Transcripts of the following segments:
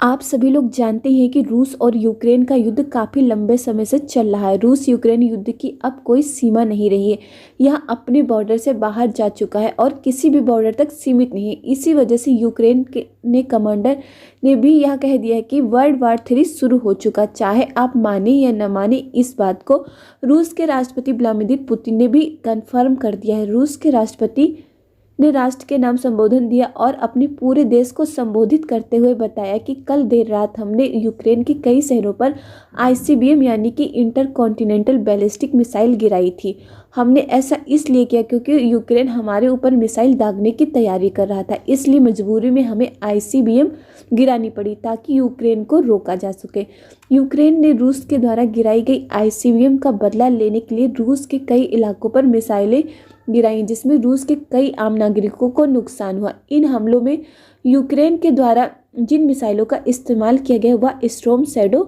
आप सभी लोग जानते हैं कि रूस और यूक्रेन का युद्ध काफ़ी लंबे समय से चल रहा है। रूस यूक्रेन युद्ध की अब कोई सीमा नहीं रही है। यह अपने बॉर्डर से बाहर जा चुका है और किसी भी बॉर्डर तक सीमित नहीं है। इसी वजह से यूक्रेन के कमांडर ने भी यह कह दिया है कि वर्ल्ड वॉर 3 शुरू हो चुका। चाहे आप माने या न माने, इस बात को रूस के राष्ट्रपति व्लादिमीर पुतिन ने भी कन्फर्म कर दिया है। रूस के राष्ट्रपति ने राष्ट्र के नाम संबोधन दिया और अपने पूरे देश को संबोधित करते हुए बताया कि कल देर रात हमने यूक्रेन के कई शहरों पर आईसीबीएम यानी कि इंटरकॉन्टिनेंटल बैलिस्टिक मिसाइल गिराई थी। हमने ऐसा इसलिए किया क्योंकि यूक्रेन हमारे ऊपर मिसाइल दागने की तैयारी कर रहा था, इसलिए मजबूरी में हमें आईसीबीएम गिरानी पड़ी ताकि यूक्रेन को रोका जा सके। यूक्रेन ने रूस के द्वारा गिराई गई आईसीबीएम का बदला लेने के लिए रूस के कई इलाकों पर मिसाइलें गिराई, जिसमें रूस के कई आम नागरिकों को नुकसान हुआ। इन हमलों में यूक्रेन के द्वारा जिन मिसाइलों का इस्तेमाल किया गया वह स्टॉर्म शैडो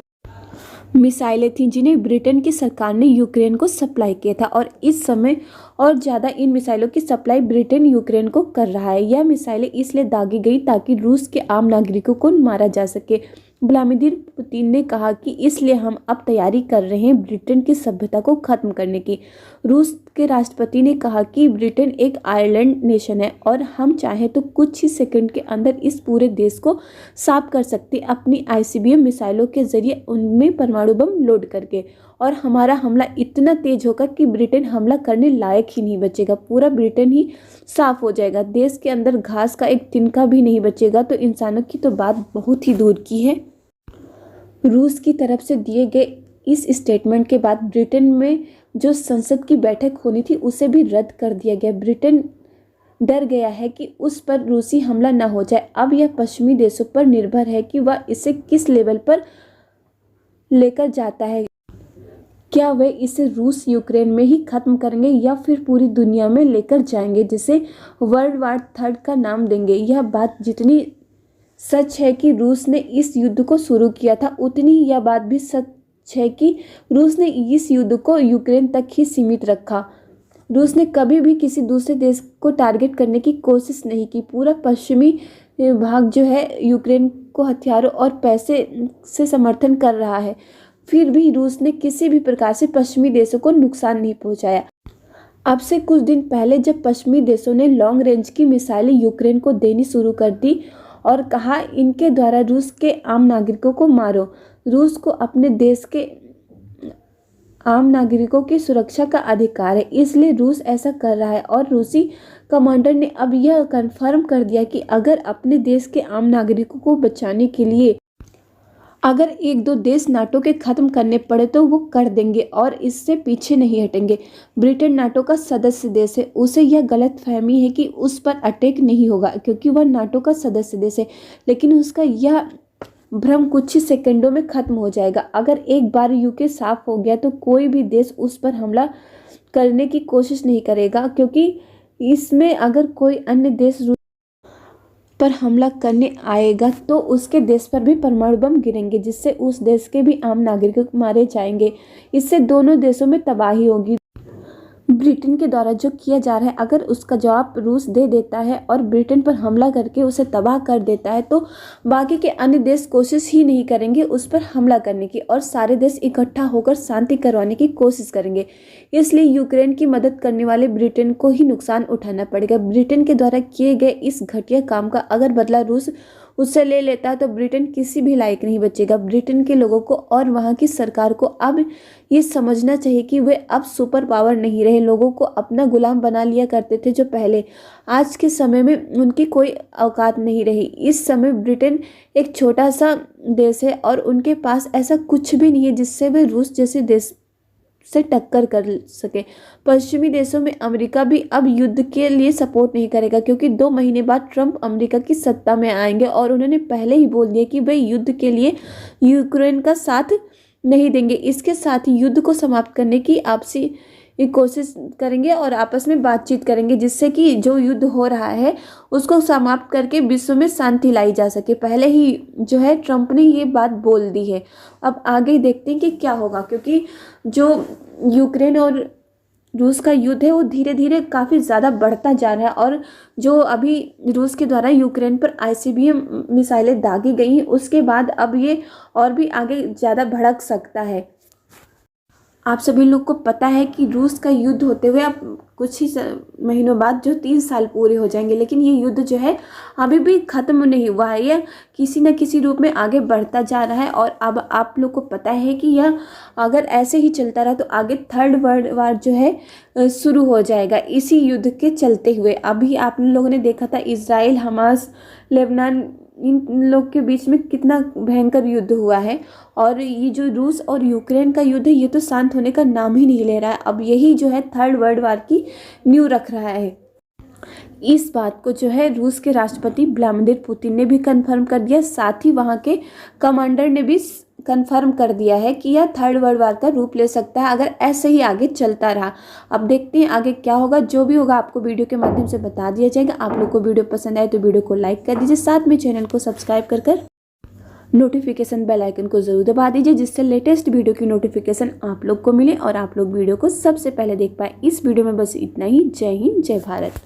मिसाइलें थीं, जिन्हें ब्रिटेन की सरकार ने यूक्रेन को सप्लाई किया था और इस समय और ज़्यादा इन मिसाइलों की सप्लाई ब्रिटेन यूक्रेन को कर रहा है। यह मिसाइलें इसलिए दागी गई ताकि रूस के आम नागरिकों को मारा जा सके। व्लादिमीर पुतिन ने कहा कि इसलिए हम अब तैयारी कर रहे हैं ब्रिटेन की सभ्यता को खत्म करने की। रूस के राष्ट्रपति ने कहा कि ब्रिटेन एक आयरलैंड नेशन है और हम चाहें तो कुछ ही सेकंड के अंदर इस पूरे देश को साफ कर सकते अपनी आईसीबीएम मिसाइलों के जरिए, उनमें परमाणु बम लोड करके। और हमारा हमला इतना तेज होगा कि ब्रिटेन हमला करने लायक ही नहीं बचेगा। पूरा ब्रिटेन ही साफ हो जाएगा। देश के अंदर घास का एक तिनका भी नहीं बचेगा। तो इंसानों की तो बात बहुत ही दूर की है। रूस की तरफ से दिए गए इस स्टेटमेंट के बाद ब्रिटेन में जो संसद की बैठक होनी थी उसे भी रद्द कर दिया गया। ब्रिटेन डर गया है कि उस पर रूसी हमला न हो जाए। अब यह पश्चिमी देशों पर निर्भर है कि वह इसे किस लेवल पर लेकर जाता है। क्या वे इसे रूस यूक्रेन में ही खत्म करेंगे या फिर पूरी दुनिया में लेकर जाएंगे, जिसे वर्ल्ड वॉर 3 का नाम देंगे। यह बात जितनी सच है कि रूस ने इस युद्ध को शुरू किया था, उतनी ही यह बात भी सच है कि रूस ने इस युद्ध को यूक्रेन तक ही सीमित रखा। रूस ने कभी भी किसी दूसरे देश को टारगेट करने की कोशिश नहीं की। पूरा पश्चिमी भाग जो है यूक्रेन को हथियारों और पैसे से समर्थन कर रहा है, फिर भी रूस ने किसी भी प्रकार से पश्चिमी देशों को नुकसान नहीं पहुंचाया। अब से कुछ दिन पहले जब पश्चिमी देशों ने लॉन्ग रेंज की मिसाइलें यूक्रेन को देनी शुरू कर दी और कहा इनके द्वारा रूस के आम नागरिकों को मारो। रूस को अपने देश के आम नागरिकों की सुरक्षा का अधिकार है, इसलिए रूस ऐसा कर रहा है। और रूसी कमांडर ने अब यह कन्फर्म कर दिया कि अगर अपने देश के आम नागरिकों को बचाने के लिए अगर एक दो देश नाटो के खत्म करने पड़े तो वो कर देंगे और इससे पीछे नहीं हटेंगे। ब्रिटेन नाटो का सदस्य देश है, उसे यह गलत फहमी है कि उस पर अटैक नहीं होगा क्योंकि वह नाटो का सदस्य देश है, लेकिन उसका यह भ्रम कुछ ही सेकंडों में खत्म हो जाएगा। अगर एक बार यूके साफ हो गया तो कोई भी देश उस पर हमला करने की कोशिश नहीं करेगा, क्योंकि इसमें अगर कोई अन्य देश पर हमला करने आएगा तो उसके देश पर भी परमाणु बम गिरेंगे, जिससे उस देश के भी आम नागरिक मारे जाएंगे। इससे दोनों देशों में तबाही होगी। ब्रिटेन के द्वारा जो किया जा रहा है, अगर उसका जवाब रूस दे देता है और ब्रिटेन पर हमला करके उसे तबाह कर देता है तो बाकी के अन्य देश कोशिश ही नहीं करेंगे उस पर हमला करने की और सारे देश इकट्ठा होकर शांति करवाने की कोशिश करेंगे। इसलिए यूक्रेन की मदद करने वाले ब्रिटेन को ही नुकसान उठाना पड़ेगा। ब्रिटेन के द्वारा किए गए इस घटिया काम का अगर बदला रूस उससे ले लेता है तो ब्रिटेन किसी भी लायक नहीं बचेगा। ब्रिटेन के लोगों को और वहाँ की सरकार को अब ये समझना चाहिए कि वे अब सुपर पावर नहीं रहे। लोगों को अपना गुलाम बना लिया करते थे जो पहले, आज के समय में उनकी कोई औकात नहीं रही। इस समय ब्रिटेन एक छोटा सा देश है और उनके पास ऐसा कुछ भी नहीं है जिससे वे रूस जैसे देश से टक्कर कर सके। पश्चिमी देशों में अमेरिका भी अब युद्ध के लिए सपोर्ट नहीं करेगा, क्योंकि 2 महीने बाद ट्रंप अमेरिका की सत्ता में आएंगे और उन्होंने पहले ही बोल दिया कि वे युद्ध के लिए यूक्रेन का साथ नहीं देंगे। इसके साथ ही युद्ध को समाप्त करने की आपसी कोशिश करेंगे और आपस में बातचीत करेंगे, जिससे कि जो युद्ध हो रहा है उसको समाप्त करके विश्व में शांति लाई जा सके। पहले ही जो है ट्रंप ने ये बात बोल दी है। अब आगे देखते हैं कि क्या होगा, क्योंकि जो यूक्रेन और रूस का युद्ध है वो धीरे धीरे काफ़ी ज़्यादा बढ़ता जा रहा है, और जो अभी रूस के द्वारा यूक्रेन पर आईसीबीएम मिसाइलें दागी गई हैं, उसके बाद अब ये और भी आगे ज़्यादा भड़क सकता है। आप सभी लोग को पता है कि रूस का युद्ध होते हुए अब कुछ ही महीनों बाद जो 3 साल पूरे हो जाएंगे, लेकिन ये युद्ध जो है अभी भी ख़त्म नहीं हुआ है। यह किसी न किसी रूप में आगे बढ़ता जा रहा है, और अब आप लोग को पता है कि यह अगर ऐसे ही चलता रहा तो आगे थर्ड वर्ल्ड वार जो है शुरू हो जाएगा इसी युद्ध के चलते हुए। अभी आप लोगों ने देखा था इजराइल, हमास, लेबनान, इन लोग के बीच में कितना भयंकर युद्ध हुआ है, और ये जो रूस और यूक्रेन का युद्ध है ये तो शांत होने का नाम ही नहीं ले रहा है। अब यही जो है थर्ड वर्ल्ड वार की नींव रख रहा है। इस बात को जो है रूस के राष्ट्रपति व्लादिमीर पुतिन ने भी कंफर्म कर दिया, साथ ही वहाँ के कमांडर ने भी कंफर्म कर दिया है कि यह थर्ड वर्ल्ड वार का रूप ले सकता है अगर ऐसे ही आगे चलता रहा। अब देखते हैं आगे क्या होगा, जो भी होगा आपको वीडियो के माध्यम से बता दिया जाएगा। आप लोग को वीडियो पसंद आए तो वीडियो को लाइक कर दीजिए, साथ में चैनल को सब्सक्राइब कर नोटिफिकेशन बेल आइकन को जरूर दबा दीजिए, जिससे लेटेस्ट वीडियो की नोटिफिकेशन आप लोग को मिले और आप लोग वीडियो को सबसे पहले देख पाए। इस वीडियो में बस इतना ही। जय हिंद, जय भारत।